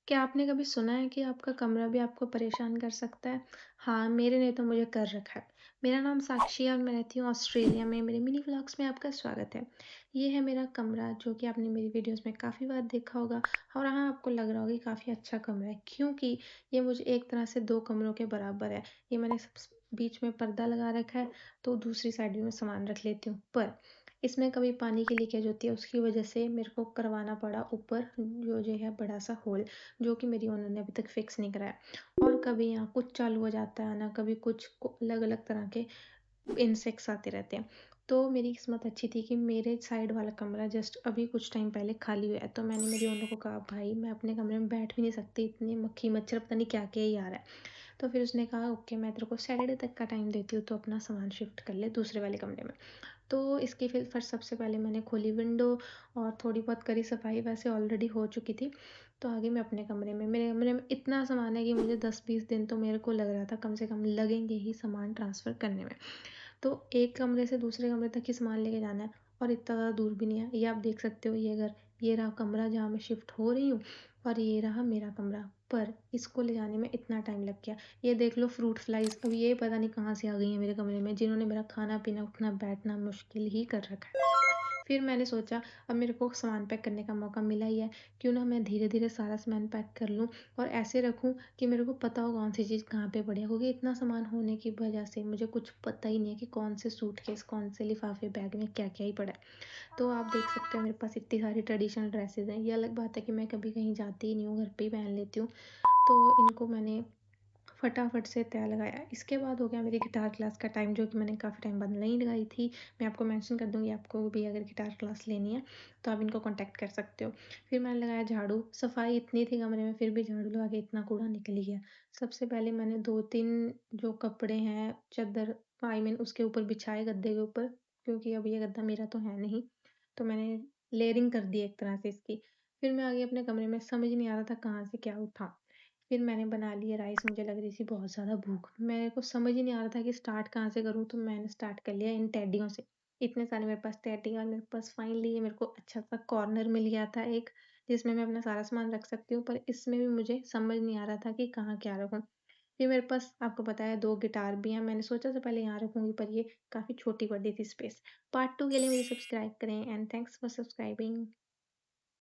क्या आपने कभी सुना है कि आपका कमरा भी आपको परेशान कर सकता है? हाँ, मेरे ने तो मुझे कर रखा है। मेरा नाम साक्षी है और मैं रहती हूँ ऑस्ट्रेलिया में। मेरे मिनी व्लॉग्स में आपका स्वागत है। ये है मेरा कमरा जो कि आपने मेरी वीडियोज़ में काफ़ी बार देखा होगा और हाँ, आपको लग रहा होगा कि काफ़ी अच्छा कमरा है क्योंकि ये मुझे एक तरह से 2 कमरों के बराबर है। ये मैंने बीच में पर्दा लगा रखा है, तो दूसरी साइड भी मैं सामान रख लेती हूँ। पर इसमें कभी पानी की लीकेज होती है, उसकी वजह से मेरे को करवाना पड़ा ऊपर जो है बड़ा-सा होल। जो कि मेरी ओनर ने अभी तक फिक्स नहीं कराया और कभी यहाँ कुछ चालू हो जाता है ना कभी कुछ अलग-अलग तरह के इंसेक्ट्स आते रहते हैं। तो मेरी किस्मत अच्छी थी कि मेरे साइड वाला कमरा जस्ट अभी कुछ टाइम पहले खाली हुआ है। तो मैंने मेरी ओनर को कहा भाई मैं अपने कमरे में बैठ भी नहीं सकती, इतनी मक्खी मच्छर पता नहीं क्या-क्या ही आ रहा है। तो फिर उसने कहा ओके मैं तेरे को सैटरडे तक का टाइम देती हूँ तो अपना सामान शिफ्ट कर ले दूसरे वाले कमरे में। तो इसकी फिर सबसे पहले मैंने खोली विंडो और थोड़ी बहुत करी सफाई वैसे ऑलरेडी हो चुकी थी। तो आ गई मैं अपने कमरे में। मेरे कमरे में इतना सामान है कि मुझे 10-20 दिन तो मेरे को लग रहा था कम से कम लगेंगे ही सामान ट्रांसफ़र करने में। तो एक कमरे से दूसरे कमरे तक ही सामान लेके जाना है और इतना ज़्यादा दूर भी नहीं है। ये आप देख सकते हो ये घर, ये रहा कमरा जहाँ मैं शिफ्ट हो रही हूँ और ये रहा मेरा कमरा। पर इसको ले जाने में इतना टाइम लग गया। ये देख लो फ्रूट फ्लाइज़ अब ये पता नहीं कहाँ से आ गई हैं मेरे कमरे में, जिन्होंने मेरा खाना-पीना, उठना-बैठना मुश्किल ही कर रखा है। फिर मैंने सोचा अब मेरे को सामान पैक करने का मौका मिला ही है, क्यों ना मैं धीरे-धीरे सारा सामान पैक कर लूँ और ऐसे रखूँ कि मेरे को पता हो कौन-सी चीज़ कहाँ पे पड़ी है। क्योंकि इतना सामान होने की वजह से मुझे कुछ पता ही नहीं है कि कौन से सूटकेस, कौन से लिफ़ाफ़े, बैग में क्या-क्या ही पड़ा है। तो आप देख सकते हो मेरे पास इतनी सारी ट्रेडिशनल ड्रेसेज़ हैं। ये अलग बात है कि मैं कभी कहीं जाती ही नहीं हूँ, घर पे ही पहन लेती हूँ। तो इनको मैंने फटाफट से तय लगाया। इसके बाद हो गया मेरी गिटार क्लास का टाइम जो कि मैंने काफ़ी टाइम बाद नहीं लगाई थी। मैं आपको मेंशन कर दूँगी आपको भी अगर गिटार क्लास लेनी है, तो आप इनको कॉन्टैक्ट कर सकते हो। फिर मैंने लगाया झाड़ू, सफाई इतनी थी कमरे में फिर भी झाड़ू लगा के इतना कूड़ा निकल ही गया। सबसे पहले मैंने 2-3 जो कपड़े हैं, चद्दर आई मीन उसके ऊपर बिछाए गद्दे के ऊपर, क्योंकि अब ये गद्दा मेरा तो है नहीं, तो मैंने लेयरिंग कर दी एक तरह से इसकी। फिर मैं आ गई अपने कमरे में, समझ नहीं आ रहा था कहाँ से क्या उठा। फिर मैंने बना लिए राइस, मुझे लग रही थी बहुत ज़्यादा भूख। मेरे को समझ ही नहीं आ रहा था कि स्टार्ट कहाँ से करूँ, तो मैंने स्टार्ट कर लिया इन टेडियों से। इतने सारे मेरे पास टेडी और मेरे पास फाइनली ये मेरे को अच्छा-सा कॉर्नर मिल गया था एक, जिसमें मैं अपना सारा सामान रख सकती हूँ, पर इसमें भी मुझे समझ नहीं आ रहा था कि कहाँ क्या रखूँ। फिर मेरे पास आपको पता है 2 गिटार भी हैं, मैंने सोचा था पहले यहाँ रखूँगी पर ये काफ़ी छोटी पड़ रही थी स्पेस। पार्ट 2 के लिए मुझे सब्सक्राइब करें एंड थैंक्स फॉर सब्सक्राइबिंग।